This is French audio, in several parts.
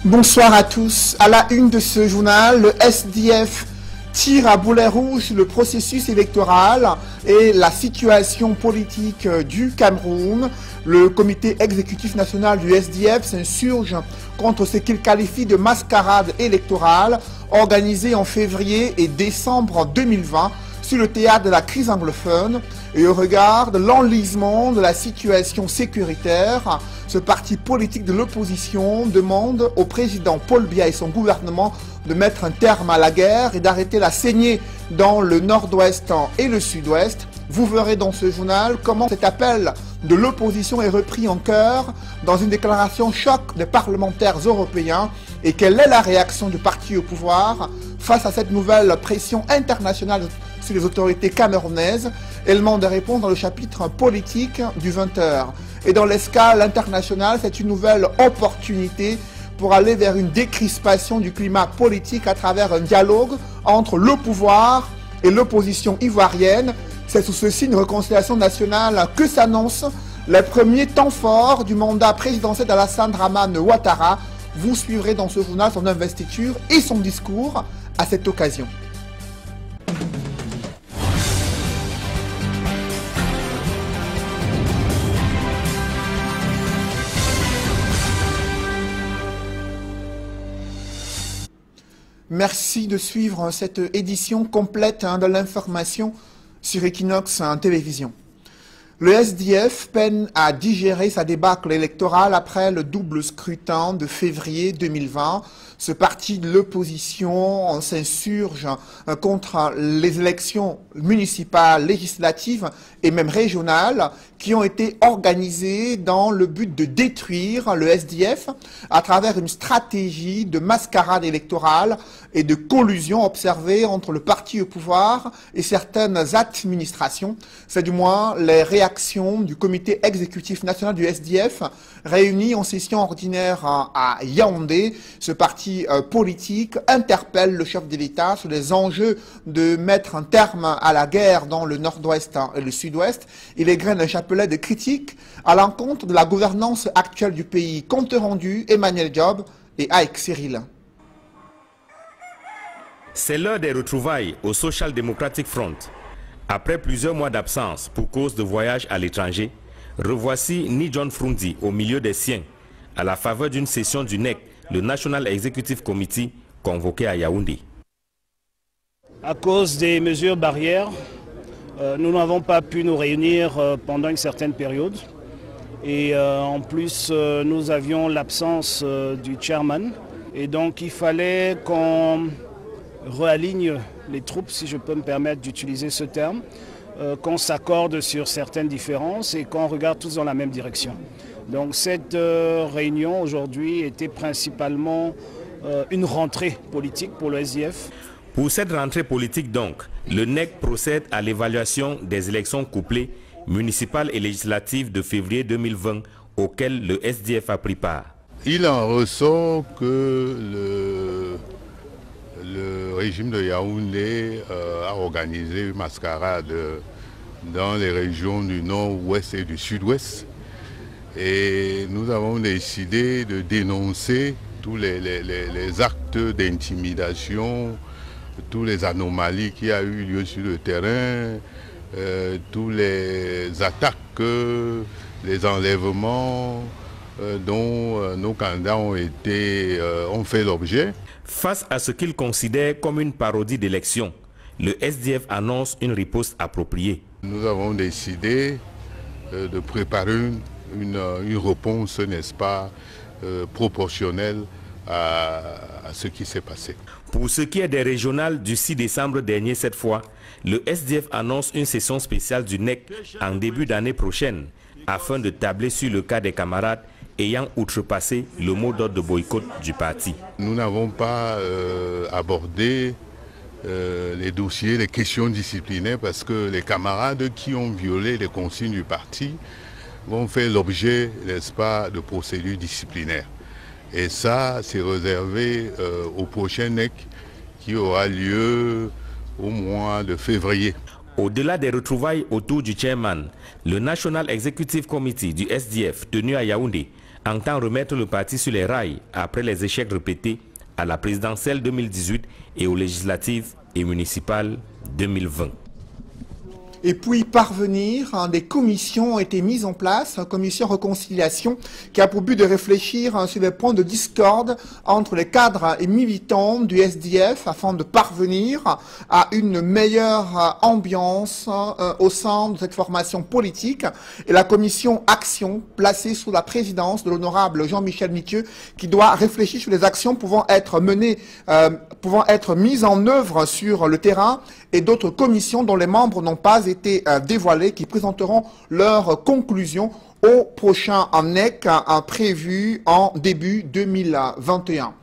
Bonsoir à tous. À la une de ce journal, le SDF tire à boulet rouge le processus électoral et la situation politique du Cameroun. Le comité exécutif national du SDF s'insurge contre ce qu'il qualifie de mascarade électorale organisée en février et décembre 2020 sur le théâtre de la crise anglophone. Et au regard de l'enlisement de la situation sécuritaire, ce parti politique de l'opposition demande au président Paul Biya et son gouvernement de mettre un terme à la guerre et d'arrêter la saignée dans le nord-ouest et le sud-ouest. Vous verrez dans ce journal comment cet appel de l'opposition est repris en chœur dans une déclaration choc des parlementaires européens et quelle est la réaction du parti au pouvoir face à cette nouvelle pression internationale sur les autorités camerounaises. Élément de réponse dans le chapitre politique du 20h. Et dans l'escale internationale, c'est une nouvelle opportunité pour aller vers une décrispation du climat politique à travers un dialogue entre le pouvoir et l'opposition ivoirienne. C'est sous ce signe de réconciliation nationale que s'annoncent les premiers temps forts du mandat présidentiel d'Alassane Dramane Ouattara. Vous suivrez dans ce journal son investiture et son discours à cette occasion. Merci de suivre cette édition complète de l'information sur Equinox Télévision. Le SDF peine à digérer sa débâcle électorale après le double scrutin de février 2020. Ce parti de l'opposition s'insurge contre les élections municipales, législatives et même régionales qui ont été organisées dans le but de détruire le SDF à travers une stratégie de mascarade électorale et de collusion observée entre le parti au pouvoir et certaines administrations. C'est du moins les réactions du comité exécutif national du SDF réuni en session ordinaire à Yaoundé. Ce parti politique interpelle le chef de l'État sur les enjeux de mettre un terme à la guerre dans le nord-ouest et le sud-ouest. Il égrène un chapelet de critiques à l'encontre de la gouvernance actuelle du pays. Compte rendu, Emmanuel Diop et Aïk Cyril. C'est l'heure des retrouvailles au Social Democratic Front. Après plusieurs mois d'absence pour cause de voyage à l'étranger, revoici Ni John Frundi au milieu des siens, à la faveur d'une session du NEC, le National Executive Committee, convoqué à Yaoundé. À cause des mesures barrières, nous n'avons pas pu nous réunir pendant une certaine période. Et en plus, nous avions l'absence du chairman. Et donc, il fallait qu'on réaligne les troupes, si je peux me permettre d'utiliser ce terme, qu'on s'accorde sur certaines différences et qu'on regarde tous dans la même direction. Donc cette réunion aujourd'hui était principalement une rentrée politique pour le SDF. Pour cette rentrée politique donc, le NEC procède à l'évaluation des élections couplées municipales et législatives de février 2020 auxquelles le SDF a pris part. Il en ressort que le régime de Yaoundé a organisé une mascarade dans les régions du nord-ouest et du sud-ouest. Et nous avons décidé de dénoncer tous les actes d'intimidation, toutes les anomalies qui ont eu lieu sur le terrain, tous les attaques, les enlèvements dont nos candidats ont fait l'objet. Face à ce qu'il considère comme une parodie d'élection, le SDF annonce une riposte appropriée. Nous avons décidé de préparer une réponse, n'est-ce pas, proportionnelle à ce qui s'est passé. Pour ce qui est des régionales du 6 décembre dernier cette fois, le SDF annonce une session spéciale du NEC en début d'année prochaine afin de tabler sur le cas des camarades ayant outrepassé le mot d'ordre de boycott du parti. Nous n'avons pas abordé les dossiers, les questions disciplinaires parce que les camarades qui ont violé les consignes du parti vont faire l'objet, n'est-ce pas, de procédures disciplinaires. Et ça, c'est réservé au prochain NEC qui aura lieu au mois de février. Au-delà des retrouvailles autour du chairman, le National Executive Committee du SDF tenu à Yaoundé entend remettre le parti sur les rails après les échecs répétés à la présidentielle 2018 et aux législatives et municipales 2020. Et puis parvenir, des commissions ont été mises en place, commission réconciliation, qui a pour but de réfléchir sur les points de discorde entre les cadres et militants du SDF afin de parvenir à une meilleure ambiance au sein de cette formation politique. Et la commission action, placée sous la présidence de l'honorable Jean-Michel Mithieu, qui doit réfléchir sur les actions pouvant être menées, pouvant être mises en œuvre sur le terrain, et d'autres commissions dont les membres n'ont pas été dévoilés, qui présenteront leurs conclusions au prochain ANEC prévu en début 2021.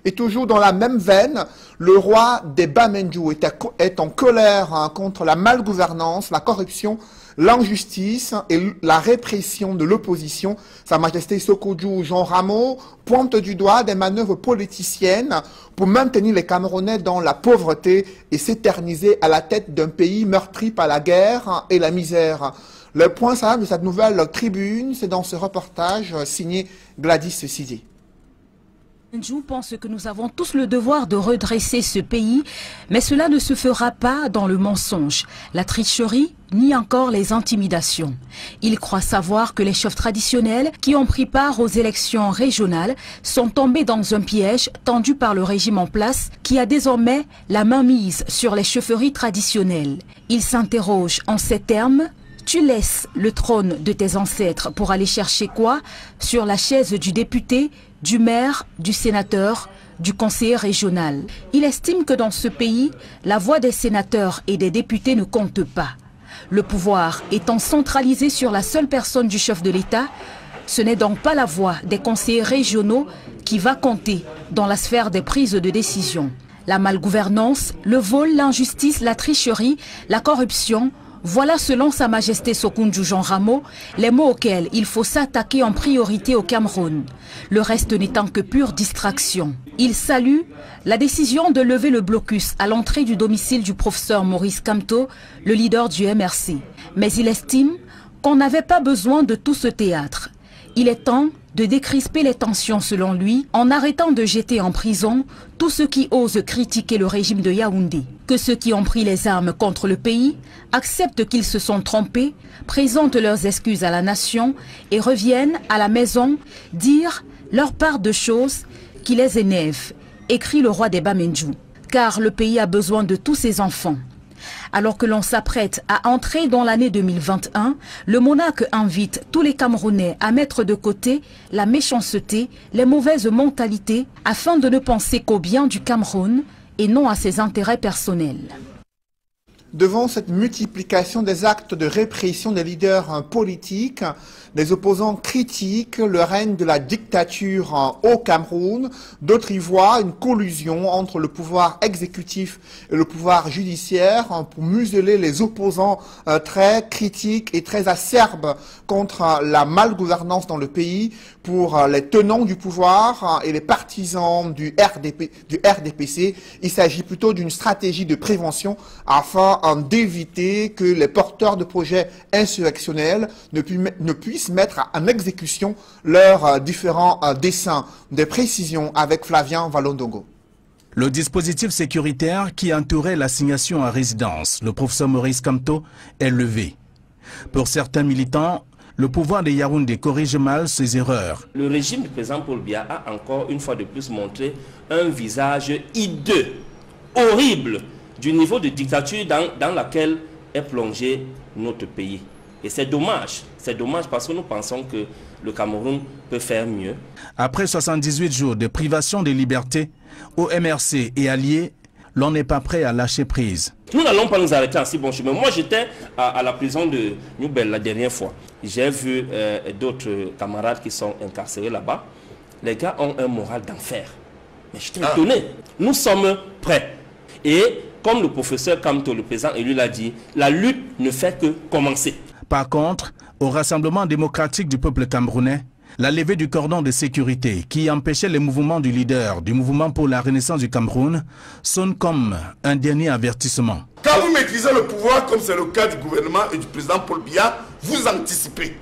Et toujours dans la même veine, le roi des Bamendjou est en colère contre la malgouvernance, la corruption, l'injustice et la répression de l'opposition. Sa Majesté Sokojou Jean Ramo pointe du doigt des manœuvres politiciennes pour maintenir les Camerounais dans la pauvreté et s'éterniser à la tête d'un pays meurtri par la guerre et la misère. Le point central de cette nouvelle tribune, c'est dans ce reportage signé Gladys Sidé. Je pense que nous avons tous le devoir de redresser ce pays, mais cela ne se fera pas dans le mensonge, la tricherie, ni encore les intimidations. Il croit savoir que les chefs traditionnels qui ont pris part aux élections régionales sont tombés dans un piège tendu par le régime en place qui a désormais la main mise sur les chefferies traditionnelles. Il s'interroge en ces termes. Tu laisses le trône de tes ancêtres pour aller chercher quoi? Sur la chaise du député, du maire, du sénateur, du conseiller régional. Il estime que dans ce pays, la voix des sénateurs et des députés ne compte pas. Le pouvoir étant centralisé sur la seule personne du chef de l'État, ce n'est donc pas la voix des conseillers régionaux qui va compter dans la sphère des prises de décision. La malgouvernance, le vol, l'injustice, la tricherie, la corruption, voilà, selon Sa Majesté Sokojou Jean Ramo, les mots auxquels il faut s'attaquer en priorité au Cameroun, le reste n'étant que pure distraction. Il salue la décision de lever le blocus à l'entrée du domicile du professeur Maurice Kamto, le leader du MRC. Mais il estime qu'on n'avait pas besoin de tout ce théâtre. Il est temps de décrisper les tensions selon lui en arrêtant de jeter en prison tous ceux qui osent critiquer le régime de Yaoundé. Que ceux qui ont pris les armes contre le pays acceptent qu'ils se sont trompés, présentent leurs excuses à la nation et reviennent à la maison dire leur part de choses qui les énervent, écrit le roi des Bamendjou. Car le pays a besoin de tous ses enfants. Alors que l'on s'apprête à entrer dans l'année 2021, le monarque invite tous les Camerounais à mettre de côté la méchanceté, les mauvaises mentalités, afin de ne penser qu'au bien du Cameroun et non à ses intérêts personnels. Devant cette multiplication des actes de répression des leaders politiques, les opposants critiquent le règne de la dictature au Cameroun. D'autres y voient une collusion entre le pouvoir exécutif et le pouvoir judiciaire pour museler les opposants très critiques et très acerbes contre la malgouvernance dans le pays. Pour les tenants du pouvoir et les partisans du RDPC, il s'agit plutôt d'une stratégie de prévention afin d'éviter que les porteurs de projets insurrectionnels ne puissent mettre en exécution leurs différents desseins. Des précisions avec Flavien Valondongo. Le dispositif sécuritaire qui entourait l'assignation à résidence, le professeur Maurice Kamto, est levé. Pour certains militants, le pouvoir de Yaoundé corrige mal ses erreurs. Le régime du président Paul Biya a encore une fois de plus montré un visage hideux, horrible, du niveau de dictature dans laquelle est plongé notre pays. Et c'est dommage parce que nous pensons que le Cameroun peut faire mieux. Après 78 jours de privation de liberté, au MRC et alliés, l'on n'est pas prêt à lâcher prise. Nous n'allons pas nous arrêter en si bon chemin. Moi, j'étais à la prison de Newbel la dernière fois. J'ai vu d'autres camarades qui sont incarcérés là-bas. Les gars ont un moral d'enfer. Mais j'étais étonné. Nous sommes prêts. Et comme le professeur Kamto, le président élu, l'a dit, la lutte ne fait que commencer. Par contre, au Rassemblement démocratique du peuple camerounais, la levée du cordon de sécurité qui empêchait les mouvements du leader du mouvement pour la renaissance du Cameroun sonne comme un dernier avertissement. Quand vous maîtrisez le pouvoir, comme c'est le cas du gouvernement et du président Paul Biya, vous anticipez.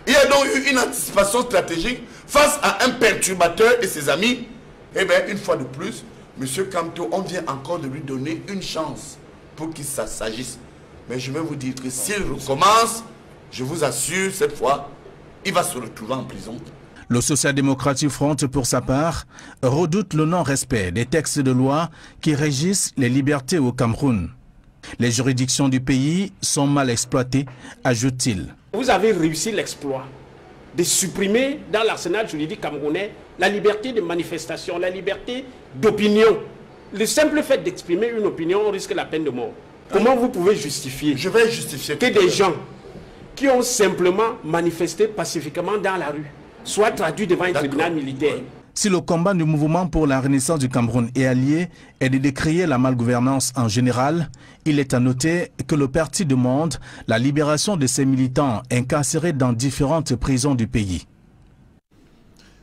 Il y a donc eu une anticipation stratégique face à un perturbateur et ses amis. Eh bien, une fois de plus, M. Kamto, on vient encore de lui donner une chance pour qu'il s'agisse. Mais je vais vous dire que s'il recommence, je vous assure, cette fois, il va se retrouver en prison. Le Social-Démocratique Front, pour sa part, redoute le non-respect des textes de loi qui régissent les libertés au Cameroun. Les juridictions du pays sont mal exploitées, ajoute-t-il. Vous avez réussi l'exploit de supprimer dans l'arsenal juridique camerounais la liberté de manifestation, la liberté d'opinion. Le simple fait d'exprimer une opinion, on risque la peine de mort. Comment vous pouvez justifier? Je vais justifier que des gens qui ont simplement manifesté pacifiquement dans la rue soient traduits devant un tribunal militaire? Si le combat du mouvement pour la renaissance du Cameroun est allié et de décrier la malgouvernance en général, il est à noter que le parti demande la libération de ses militants incarcérés dans différentes prisons du pays.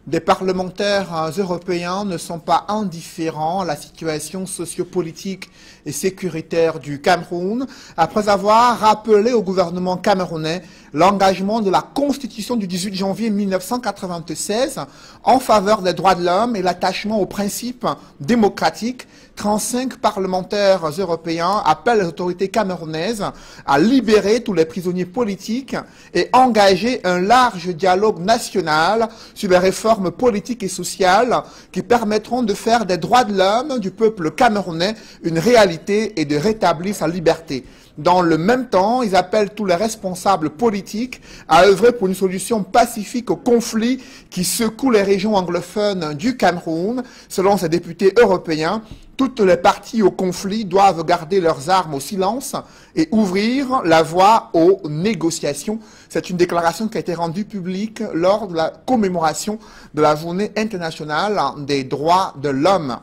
Des parlementaires européens ne sont pas indifférents à la situation sociopolitique et sécuritaire du Cameroun, après avoir rappelé au gouvernement camerounais l'engagement de la Constitution du 18 janvier 1996 en faveur des droits de l'homme et l'attachement aux principes démocratiques. 35 parlementaires européens appellent les autorités camerounaises à libérer tous les prisonniers politiques et engager un large dialogue national sur les réformes politiques et sociales qui permettront de faire des droits de l'homme du peuple camerounais une réalité et de rétablir sa liberté. Dans le même temps, ils appellent tous les responsables politiques à œuvrer pour une solution pacifique au conflit qui secoue les régions anglophones du Cameroun. Selon ces députés européens, toutes les parties au conflit doivent garder leurs armes au silence et ouvrir la voie aux négociations. C'est une déclaration qui a été rendue publique lors de la commémoration de la Journée internationale des droits de l'homme.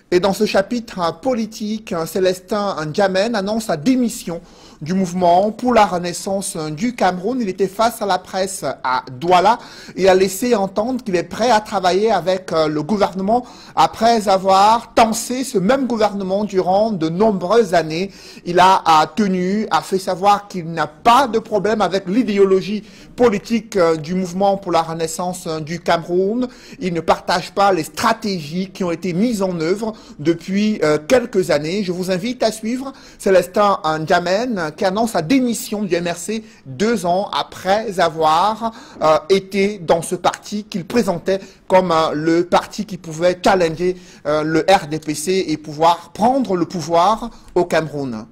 Et dans ce chapitre politique, Célestin N'Djamène annonce sa démission du mouvement pour la renaissance du Cameroun. Il était face à la presse à Douala et a laissé entendre qu'il est prêt à travailler avec le gouvernement après avoir tensé ce même gouvernement durant de nombreuses années. Il a fait savoir qu'il n'a pas de problème avec l'idéologie politique du mouvement pour la renaissance du Cameroun. Il ne partage pas les stratégies qui ont été mises en œuvre depuis quelques années. Je vous invite à suivre Célestin N'Djamène qui annonce sa démission du MRC 2 ans après avoir été dans ce parti qu'il présentait comme le parti qui pouvait challenger le RDPC et pouvoir prendre le pouvoir au Cameroun.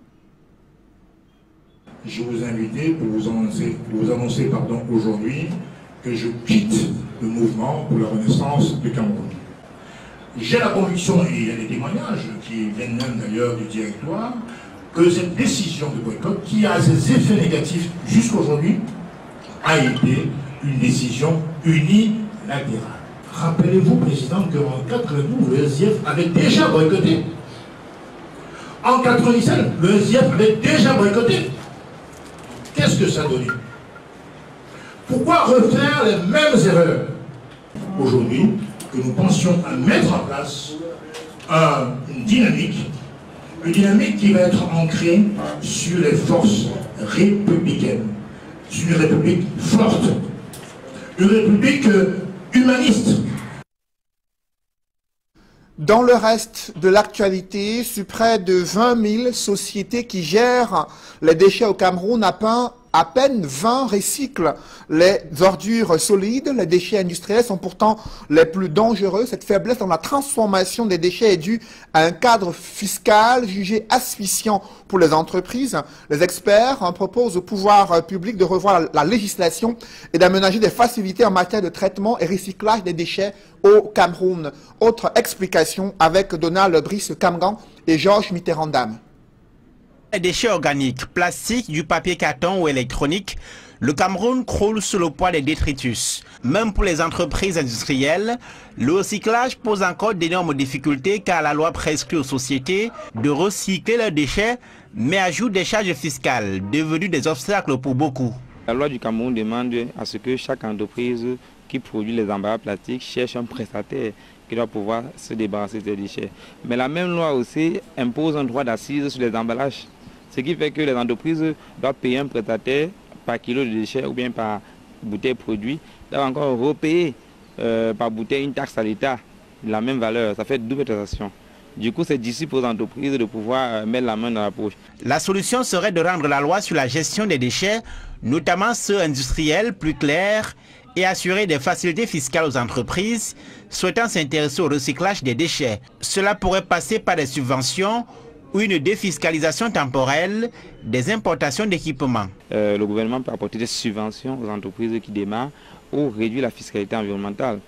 Je vous invite pour vous annoncer aujourd'hui que je quitte le mouvement pour la renaissance du Cameroun. J'ai la conviction, et il y a des témoignages qui viennent même d'ailleurs du directoire, que cette décision de boycott, qui a ses effets négatifs jusqu'aujourd'hui, a été une décision unilatérale. Rappelez-vous, Président, qu'en 1992, le SDF avait déjà boycotté. En 1997, le SDF avait déjà boycotté. Qu'est-ce que ça donne? Pourquoi refaire les mêmes erreurs aujourd'hui que nous pensions à mettre en place une dynamique qui va être ancrée sur les forces républicaines, sur une république forte, une république humaniste. Dans le reste de l'actualité, sur près de 20 000 sociétés qui gèrent les déchets au Cameroun, à peine 20 recyclent les ordures solides. Les déchets industriels sont pourtant les plus dangereux. Cette faiblesse dans la transformation des déchets est due à un cadre fiscal jugé asphyxiant pour les entreprises. Les experts proposent au pouvoir public de revoir la législation et d'aménager des facilités en matière de traitement et recyclage des déchets au Cameroun. Autre explication avec Donald Brice Kamgan et Georges Mitterrand-Dame. Les déchets organiques, plastiques, du papier carton ou électronique, le Cameroun croule sous le poids des détritus. Même pour les entreprises industrielles, le recyclage pose encore d'énormes difficultés car la loi prescrit aux sociétés de recycler leurs déchets, mais ajoute des charges fiscales, devenues des obstacles pour beaucoup. La loi du Cameroun demande à ce que chaque entreprise qui produit les emballages plastiques cherche un prestataire qui doit pouvoir se débarrasser des déchets. Mais la même loi aussi impose un droit d'assise sur les emballages. Ce qui fait que les entreprises doivent payer un prestataire par kilo de déchets ou bien par bouteille produite doivent encore repayer par bouteille une taxe à l'État de la même valeur. Ça fait double taxation. Du coup, c'est difficile pour les entreprises de pouvoir mettre la main dans la poche. La solution serait de rendre la loi sur la gestion des déchets, notamment ceux industriels, plus claire et assurer des facilités fiscales aux entreprises souhaitant s'intéresser au recyclage des déchets. Cela pourrait passer par des subventions ou une défiscalisation temporelle des importations d'équipements. Le gouvernement peut apporter des subventions aux entreprises qui démarrent ou réduire la fiscalité environnementale.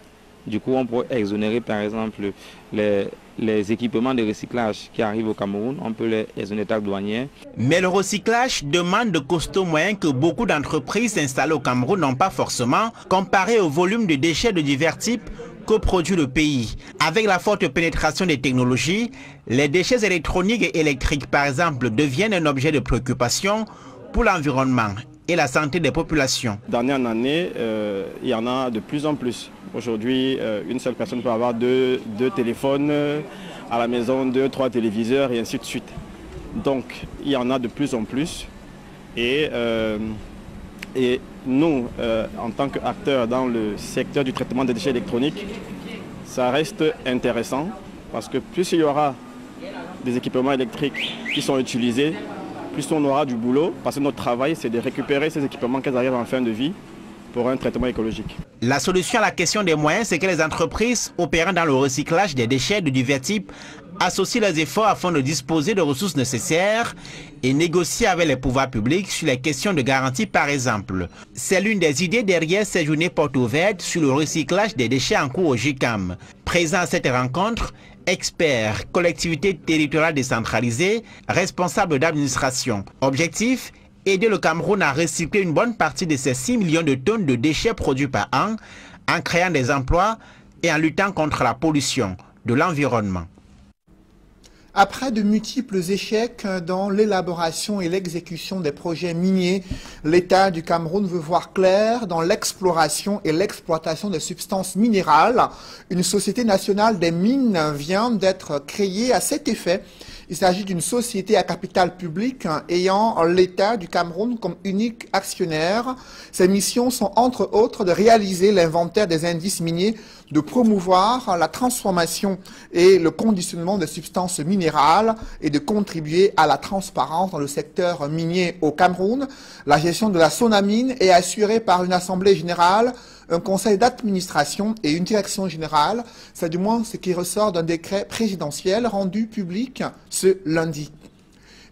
Du coup, on pourrait exonérer par exemple les équipements de recyclage qui arrivent au Cameroun, on peut les exonérer taxes douanières. Mais le recyclage demande de costauds moyens que beaucoup d'entreprises installées au Cameroun n'ont pas forcément, comparé au volume de déchets de divers types que produit le pays. Avec la forte pénétration des technologies, les déchets électroniques et électriques par exemple deviennent un objet de préoccupation pour l'environnement et la santé des populations. D'année en année, il y en a de plus en plus. Aujourd'hui, une seule personne peut avoir deux téléphones à la maison, 2, 3 téléviseurs et ainsi de suite. Donc, il y en a de plus en plus. Et nous, en tant qu'acteurs dans le secteur du traitement des déchets électroniques, ça reste intéressant parce que plus il y aura des équipements électriques qui sont utilisés, plus on aura du boulot, parce que notre travail, c'est de récupérer ces équipements qui arrivent en fin de vie pour un traitement écologique. La solution à la question des moyens, c'est que les entreprises opérant dans le recyclage des déchets de divers types associent leurs efforts afin de disposer de ressources nécessaires et négocient avec les pouvoirs publics sur les questions de garantie par exemple. C'est l'une des idées derrière ces journées portes ouvertes sur le recyclage des déchets en cours au GICAM. Présent à cette rencontre, experts, collectivités territoriales décentralisées, responsables d'administration. Objectif, aider le Cameroun à recycler une bonne partie de ces 6 millions de tonnes de déchets produits par an, en créant des emplois et en luttant contre la pollution de l'environnement. Après de multiples échecs dans l'élaboration et l'exécution des projets miniers, l'État du Cameroun veut voir clair dans l'exploration et l'exploitation des substances minérales. Une société nationale des mines vient d'être créée à cet effet. Il s'agit d'une société à capital public ayant l'État du Cameroun comme unique actionnaire. Ses missions sont entre autres de réaliser l'inventaire des indices miniers, de promouvoir la transformation et le conditionnement des substances minérales et de contribuer à la transparence dans le secteur minier au Cameroun. La gestion de la Sonamine est assurée par une assemblée générale, un conseil d'administration et une direction générale. C'est du moins ce qui ressort d'un décret présidentiel rendu public ce lundi.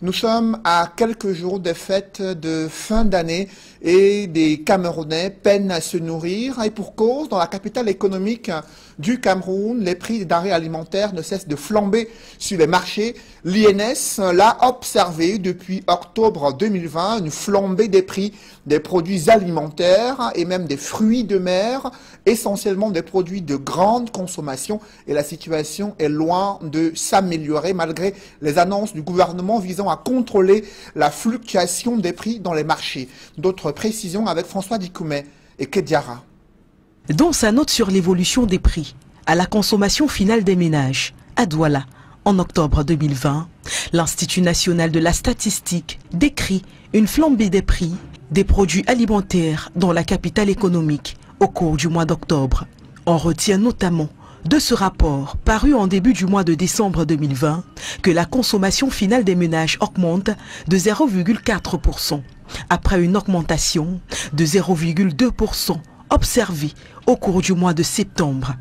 Nous sommes à quelques jours des fêtes de fin d'année et des Camerounais peinent à se nourrir. Et pour cause, dans la capitale économique du Cameroun, les prix des denrées alimentaires ne cessent de flamber sur les marchés. L'INS l'a observé depuis octobre 2020, une flambée des prix des produits alimentaires et même des fruits de mer, essentiellement des produits de grande consommation. Et la situation est loin de s'améliorer malgré les annonces du gouvernement visant à contrôler la fluctuation des prix dans les marchés. D'autres précisions avec François Dikoumet et Kediara. Dans sa note sur l'évolution des prix à la consommation finale des ménages à Douala en octobre 2020, l'Institut national de la statistique décrit une flambée des prix des produits alimentaires dans la capitale économique au cours du mois d'octobre. On retient notamment de ce rapport, paru en début du mois de décembre 2020, que la consommation finale des ménages augmente de 0,4%, après une augmentation de 0,2% observée au cours du mois de septembre.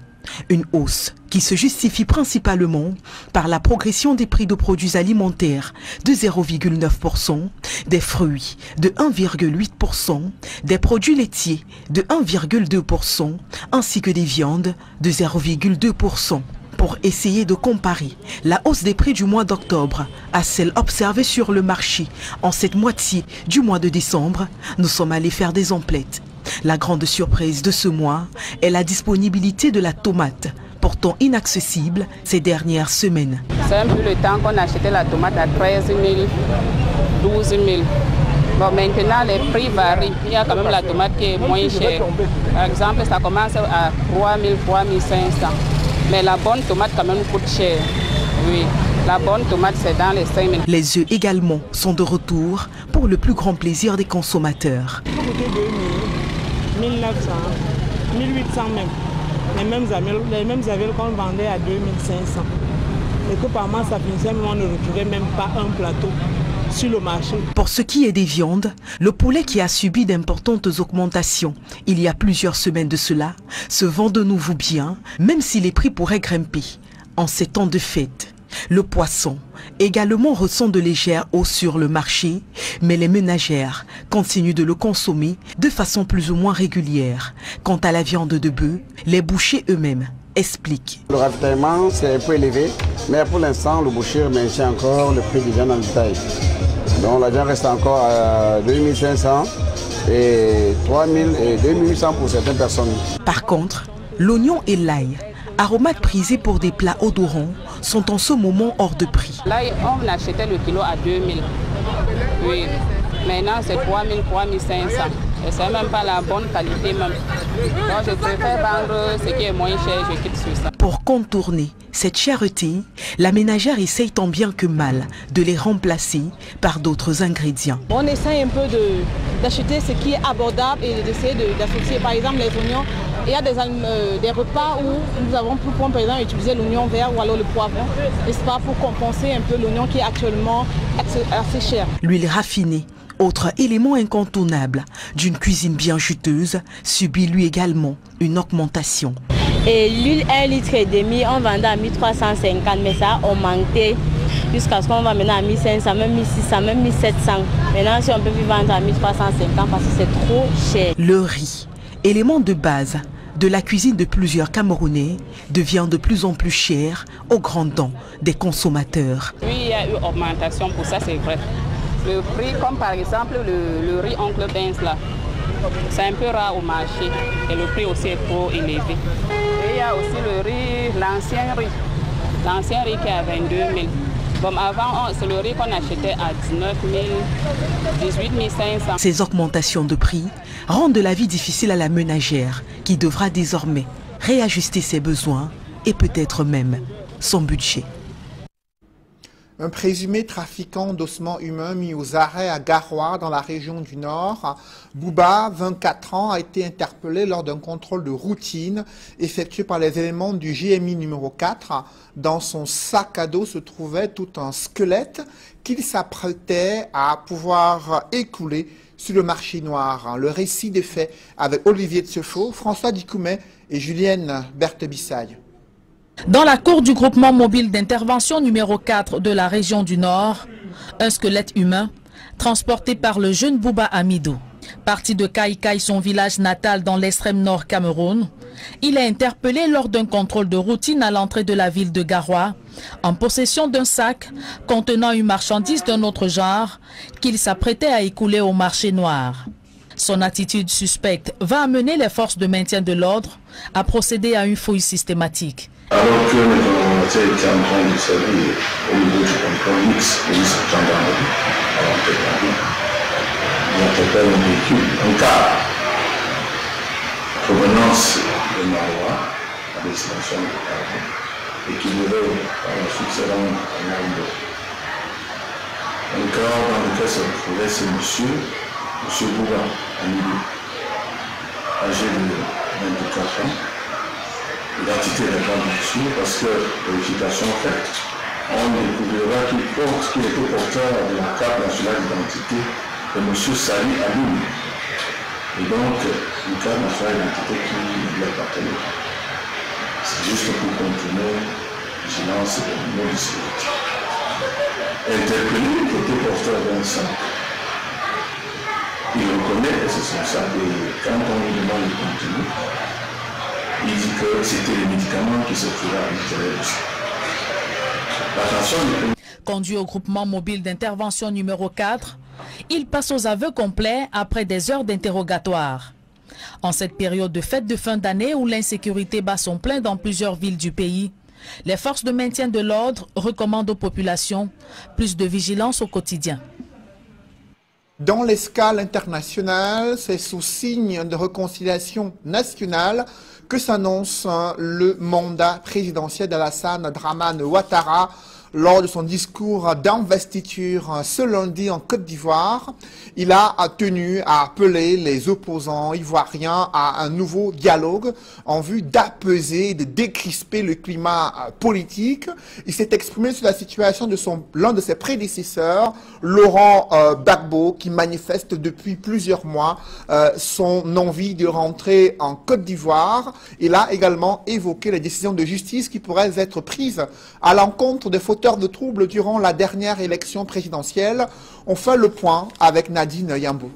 Une hausse qui se justifie principalement par la progression des prix de produits alimentaires de 0,9%, des fruits de 1,8%, des produits laitiers de 1,2%, ainsi que des viandes de 0,2%. Pour essayer de comparer la hausse des prix du mois d'octobre à celle observée sur le marché en cette moitié du mois de décembre, nous sommes allés faire des emplettes. La grande surprise de ce mois est la disponibilité de la tomate, pourtant inaccessible ces dernières semaines. C'est un peu le temps qu'on achetait la tomate à 13 000, 12 000. Bon, maintenant, les prix varient. Il y a quand même la tomate qui est moins chère. Par exemple, ça commence à 3 000, 3 500. Mais la bonne tomate quand même coûte cher. Oui, la bonne tomate c'est dans les 5 000. Les œufs également sont de retour pour le plus grand plaisir des consommateurs. 1900, 1800 même. Les mêmes avions qu'on vendait à 2500. Et que par mois, ça finissait, mais on ne retrouvait même pas un plateau sur le marché. Pour ce qui est des viandes, le poulet qui a subi d'importantes augmentations il y a plusieurs semaines de cela se vend de nouveau bien, même si les prix pourraient grimper en ces temps de fête. Le poisson également ressent de légères hausses sur le marché, mais les ménagères continuent de le consommer de façon plus ou moins régulière. Quant à la viande de bœuf, les bouchers eux-mêmes expliquent. Le ravitaillement c'est un peu élevé, mais pour l'instant le boucher maintient encore le prix de viande en détail. Donc la viande reste encore à 2500 et 3000 et 2800 pour certaines personnes. Par contre, l'oignon et l'ail, aromates prisés pour des plats odorants, sont en ce moment hors de prix. L'ail, on achetait le kilo à 2000. Oui. Maintenant, c'est 3000, 3500. Et c'est même pas la bonne qualité même. Donc, je préfère vendre ce qui est moins cher, je quitte sur ça. Pour contourner cette cherté, la ménagère essaye tant bien que mal de les remplacer par d'autres ingrédients. On essaye un peu d'acheter ce qui est abordable et d'essayer d'associer, par exemple, les oignons. Il y a des repas où nous avons pu, par exemple, utiliser l'oignon vert ou alors le poivron, n'est-ce pas, pour compenser un peu l'oignon qui est actuellement assez cher. L'huile raffinée, autre élément incontournable d'une cuisine bien juteuse, subit lui également une augmentation. Et l'huile 1,5 litre, on vendait à 1350, mais ça a augmenté jusqu'à ce qu'on va maintenant à 1500, même 1600, même 1700. Maintenant, si on peut vendre à 1350 parce que c'est trop cher. Le riz, élément de base de la cuisine de plusieurs Camerounais, devient de plus en plus cher aux grandes dents des consommateurs. Oui, il y a eu augmentation pour ça, c'est vrai. Le prix, comme par exemple le riz Oncle Benz là, c'est un peu rare au marché et le prix aussi est trop élevé. Et il y a aussi le riz, l'ancien riz qui est à 22 000. Comme avant, c'est le riz qu'on achetait à 19 000, 18 500. Ces augmentations de prix rendent la vie difficile à la ménagère qui devra désormais réajuster ses besoins et peut-être même son budget. Un présumé trafiquant d'ossements humains mis aux arrêts à Garoua, dans la région du Nord, Bouba, 24 ans, a été interpellé lors d'un contrôle de routine effectué par les éléments du GMI numéro 4. Dans son sac à dos se trouvait tout un squelette qu'il s'apprêtait à pouvoir écouler sur le marché noir. Le récit des faits avec Olivier Tsefo, François Dikoumet et Julienne Berthebissaille. Dans la cour du groupement mobile d'intervention numéro 4 de la région du Nord, un squelette humain transporté par le jeune Bouba Amidou. Parti de Kaïkaï, son village natal dans l'extrême nord Cameroun, il est interpellé lors d'un contrôle de routine à l'entrée de la ville de Garoua, en possession d'un sac contenant une marchandise d'un autre genre qu'il s'apprêtait à écouler au marché noir. Son attitude suspecte va amener les forces de maintien de l'ordre à procéder à une fouille systématique. Alors que les volontaires étaient en train de servir au niveau du contrôle mixte, police gendarmerie, à l'entrée de la ville, ils interpellent un véhicule, un car, provenance de Maroua, à destination de Garoua, et qui devait par la suite se rendre à Nambo. Un car dans lequel se retrouvait ce monsieur Bouba Amidou, âgé de 24 ans. L'identité n'est pas bien sûre parce que vérification faite, on découvrira qu'il était porteur de la carte nationale d'identité de M. Sali Aboum. Et donc, une carte nationale d'identité qui lui appartenait. C'est juste pour contenir vigilance et non dispositif. Interpellé, il était porteur d'un sac. Il reconnaît que c'est son sac et quand on lui demande le contenu, il dit que c'était les médicaments qui se trouvaient à l'intérieur du sac. Conduit au groupement mobile d'intervention numéro 4, il passe aux aveux complets après des heures d'interrogatoire. En cette période de fête de fin d'année où l'insécurité bat son plein dans plusieurs villes du pays, les forces de maintien de l'ordre recommandent aux populations plus de vigilance au quotidien. Dans l'escale internationale, c'est sous signe de réconciliation nationale que s'annonce le mandat présidentiel d'Alassane Dramane Ouattara, lors de son discours d'investiture ce lundi en Côte d'Ivoire. Il a tenu à appeler les opposants ivoiriens à un nouveau dialogue en vue d'apaiser et de décrisper le climat politique. Il s'est exprimé sur la situation de l'un de ses prédécesseurs, Laurent Gbagbo, qui manifeste depuis plusieurs mois son envie de rentrer en Côte d'Ivoire. Il a également évoqué les décisions de justice qui pourraient être prises à l'encontre des fauteurs de troubles durant la dernière élection présidentielle. On fait le point avec Nadine Yambou.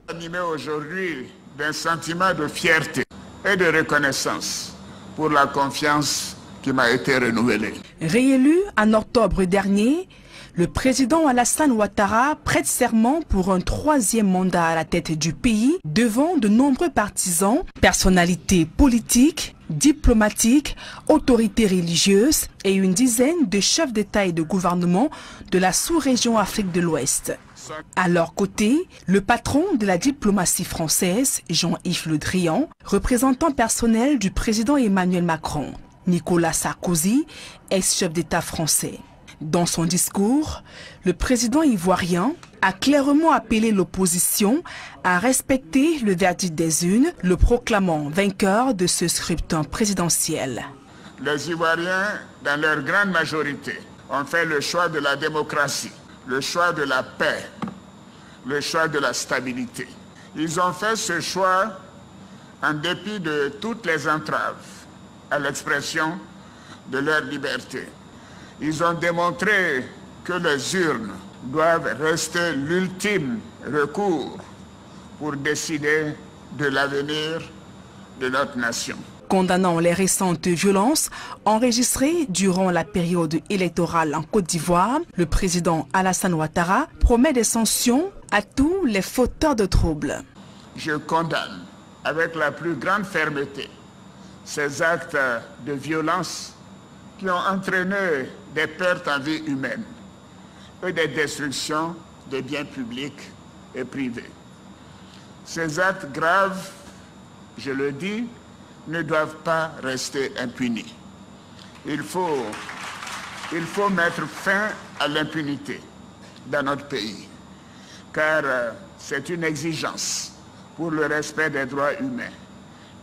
Animé aujourd'hui d'un sentiment de fierté et de reconnaissance pour la confiance qui m'a été renouvelée. Réélu en octobre dernier, le président Alassane Ouattara prête serment pour un troisième mandat à la tête du pays devant de nombreux partisans, personnalités politiques, diplomatiques, autorités religieuses et une dizaine de chefs d'État et de gouvernement de la sous-région Afrique de l'Ouest. À leur côté, le patron de la diplomatie française, Jean-Yves Le Drian, représentant personnel du président Emmanuel Macron, Nicolas Sarkozy, ex-chef d'État français. Dans son discours, le président ivoirien a clairement appelé l'opposition à respecter le verdict des urnes, le proclamant vainqueur de ce scrutin présidentiel. Les Ivoiriens, dans leur grande majorité, ont fait le choix de la démocratie, le choix de la paix, le choix de la stabilité. Ils ont fait ce choix en dépit de toutes les entraves à l'expression de leur liberté. Ils ont démontré que les urnes doivent rester l'ultime recours pour décider de l'avenir de notre nation. Condamnant les récentes violences enregistrées durant la période électorale en Côte d'Ivoire, le président Alassane Ouattara promet des sanctions à tous les fauteurs de troubles. Je condamne avec la plus grande fermeté ces actes de violence qui ont entraîné des pertes en vie humaine et des destructions de biens publics et privés. Ces actes graves, je le dis, ne doivent pas rester impunis. Il faut mettre fin à l'impunité dans notre pays, car c'est une exigence pour le respect des droits humains.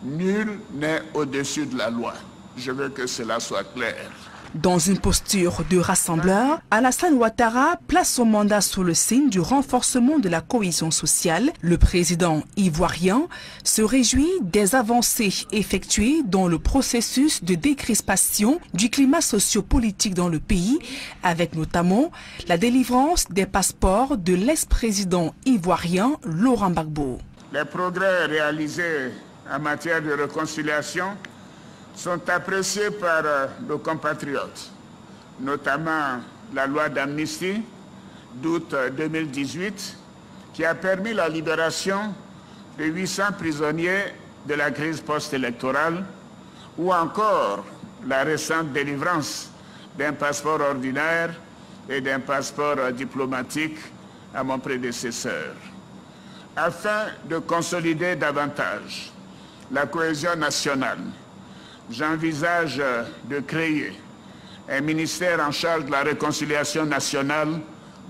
Nul n'est au-dessus de la loi. Je veux que cela soit clair. Dans une posture de rassembleur, Alassane Ouattara place son mandat sous le signe du renforcement de la cohésion sociale. Le président ivoirien se réjouit des avancées effectuées dans le processus de décrispation du climat socio-politique dans le pays, avec notamment la délivrance des passeports de l'ex-président ivoirien Laurent Gbagbo. Les progrès réalisés en matière de réconciliation sont appréciés par nos compatriotes, notamment la loi d'amnistie d'août 2018 qui a permis la libération de 800 prisonniers de la crise post-électorale ou encore la récente délivrance d'un passeport ordinaire et d'un passeport diplomatique à mon prédécesseur. Afin de consolider davantage la cohésion nationale, j'envisage de créer un ministère en charge de la réconciliation nationale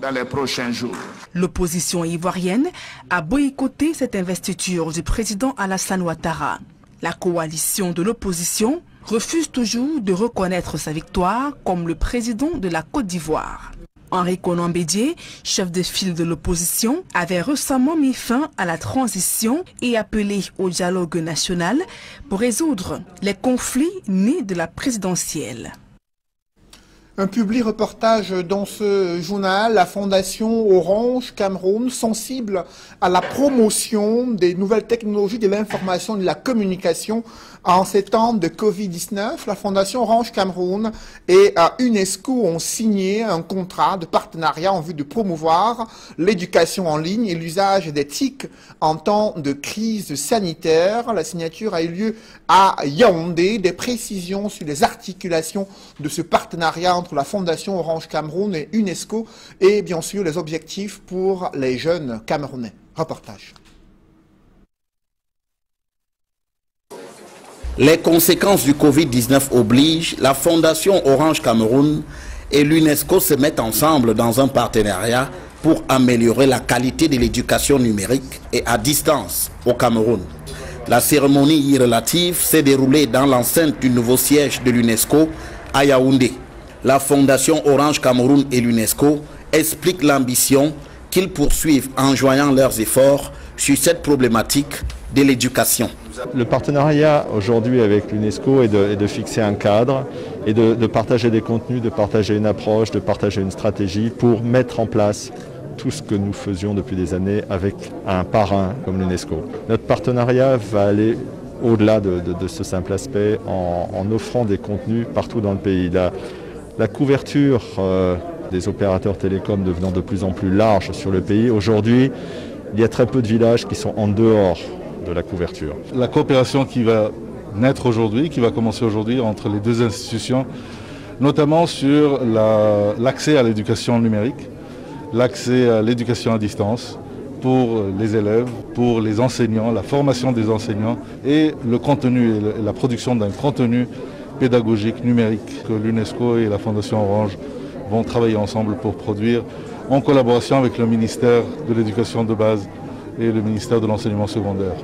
dans les prochains jours. L'opposition ivoirienne a boycotté cette investiture du président Alassane Ouattara. La coalition de l'opposition refuse toujours de reconnaître sa victoire comme le président de la Côte d'Ivoire. Henri Konan Bédié, chef de file de l'opposition, avait récemment mis fin à la transition et appelé au dialogue national pour résoudre les conflits nés de la présidentielle. Un public reportage dans ce journal, la Fondation Orange Cameroun, sensible à la promotion des nouvelles technologies de l'information et de la communication en ces temps de Covid-19. La Fondation Orange Cameroun et UNESCO ont signé un contrat de partenariat en vue de promouvoir l'éducation en ligne et l'usage des TIC en temps de crise sanitaire. La signature a eu lieu à Yaoundé. Des précisions sur les articulations de ce partenariat entre la Fondation Orange Cameroun et UNESCO et bien sûr les objectifs pour les jeunes Camerounais. Reportage. Les conséquences du Covid-19 obligent, la Fondation Orange Cameroun et l'UNESCO se mettent ensemble dans un partenariat pour améliorer la qualité de l'éducation numérique et à distance au Cameroun. La cérémonie relative s'est déroulée dans l'enceinte du nouveau siège de l'UNESCO à Yaoundé. La Fondation Orange Cameroun et l'UNESCO expliquent l'ambition qu'ils poursuivent en joignant leurs efforts sur cette problématique de l'éducation. Le partenariat aujourd'hui avec l'UNESCO est de fixer un cadre et de partager des contenus, de partager une approche, de partager une stratégie pour mettre en place tout ce que nous faisions depuis des années avec un parrain comme l'UNESCO. Notre partenariat va aller au-delà de ce simple aspect en offrant des contenus partout dans le pays. La couverture des opérateurs télécoms devenant de plus en plus large sur le pays, aujourd'hui, il y a très peu de villages qui sont en dehors de la couverture. La coopération qui va naître aujourd'hui, qui va commencer aujourd'hui entre les deux institutions, notamment sur l'accès à l'éducation numérique, l'accès à l'éducation à distance pour les élèves, pour les enseignants, la formation des enseignants et le contenu et la production d'un contenu pédagogique numérique que l'UNESCO et la Fondation Orange vont travailler ensemble pour produire en collaboration avec le ministère de l'Éducation de base et le ministère de l'Enseignement secondaire.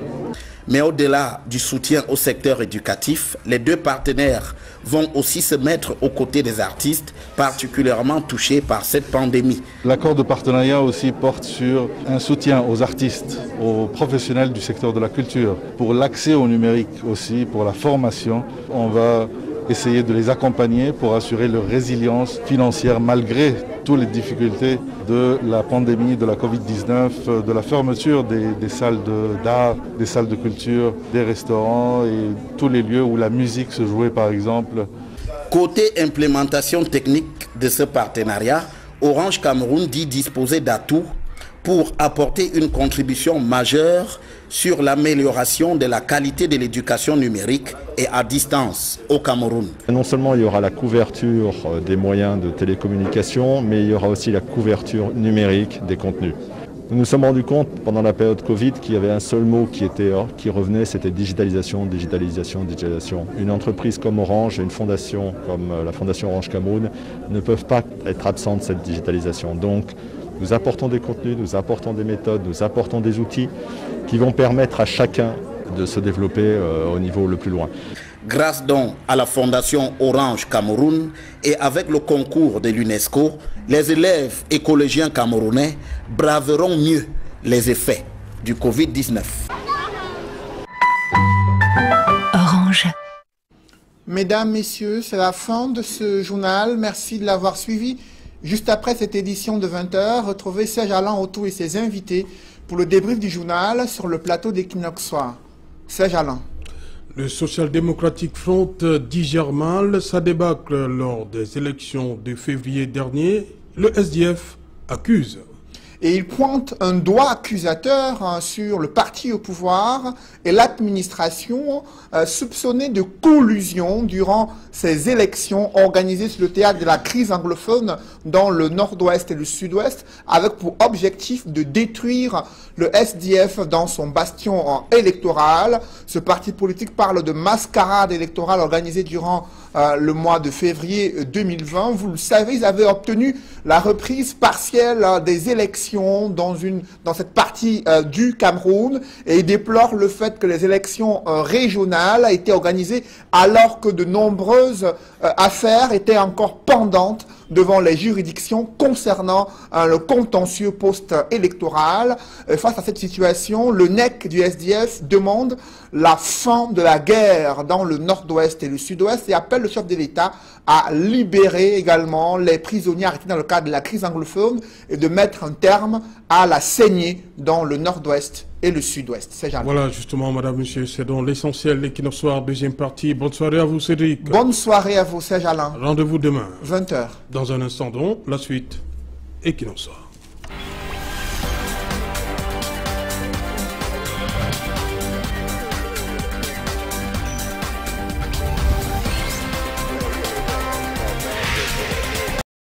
Mais au-delà du soutien au secteur éducatif, les deux partenaires vont aussi se mettre aux côtés des artistes particulièrement touchés par cette pandémie. L'accord de partenariat aussi porte sur un soutien aux artistes, aux professionnels du secteur de la culture, pour l'accès au numérique aussi, pour la formation. On va essayer de les accompagner pour assurer leur résilience financière malgré toutes les difficultés de la pandémie, de la Covid-19, de la fermeture des salles d'art, des salles de culture, des restaurants et tous les lieux où la musique se jouait par exemple. Côté implémentation technique de ce partenariat, Orange Cameroun dit disposer d'atouts pour apporter une contribution majeure sur l'amélioration de la qualité de l'éducation numérique et à distance au Cameroun. Non seulement il y aura la couverture des moyens de télécommunication, mais il y aura aussi la couverture numérique des contenus. Nous nous sommes rendus compte pendant la période Covid qu'il y avait un seul mot qui revenait, c'était digitalisation, digitalisation, digitalisation. Une entreprise comme Orange et une fondation comme la Fondation Orange Cameroun ne peuvent pas être absents de cette digitalisation. Donc, nous apportons des contenus, nous apportons des méthodes, nous apportons des outils qui vont permettre à chacun de se développer au niveau le plus loin. Grâce donc à la Fondation Orange Cameroun et avec le concours de l'UNESCO, les élèves et collégiens camerounais braveront mieux les effets du Covid-19. Orange. Mesdames, Messieurs, c'est la fin de ce journal. Merci de l'avoir suivi. Juste après cette édition de 20h, retrouvez Serge Alain Autou et ses invités pour le débrief du journal sur le plateau d'Equinox Soir. Serge Alain. Le Social Democratic Front digère mal sa débâcle lors des élections de février dernier. Le SDF accuse. Et il pointe un doigt accusateur sur le parti au pouvoir et l'administration soupçonnée de collusion durant ces élections organisées sur le théâtre de la crise anglophone dans le nord-ouest et le sud-ouest, avec pour objectif de détruire le SDF dans son bastion électoral. Ce parti politique parle de mascarade électorale organisée durant le mois de février 2020. Vous le savez, ils avaient obtenu la reprise partielle des élections dans cette partie du Cameroun et ils déplorent le fait que les élections régionales étaient organisées alors que de nombreuses affaires étaient encore pendantes devant les juridictions concernant le contentieux post-électoral. Face à cette situation, le NEC du SDF demande la fin de la guerre dans le nord-ouest et le sud-ouest et appelle le chef de l'État à libérer également les prisonniers arrêtés dans le cadre de la crise anglophone et de mettre un terme à la saignée dans le nord-ouest et le sud-ouest. Voilà justement, madame, monsieur, c'est donc l'essentiel, l'Equinox Soir, deuxième partie. Bonne soirée à vous, Cédric. Bonne soirée à vous, Serge Alain. Rendez-vous demain. 20h. Dans un instant donc, la suite, Equinox Soir.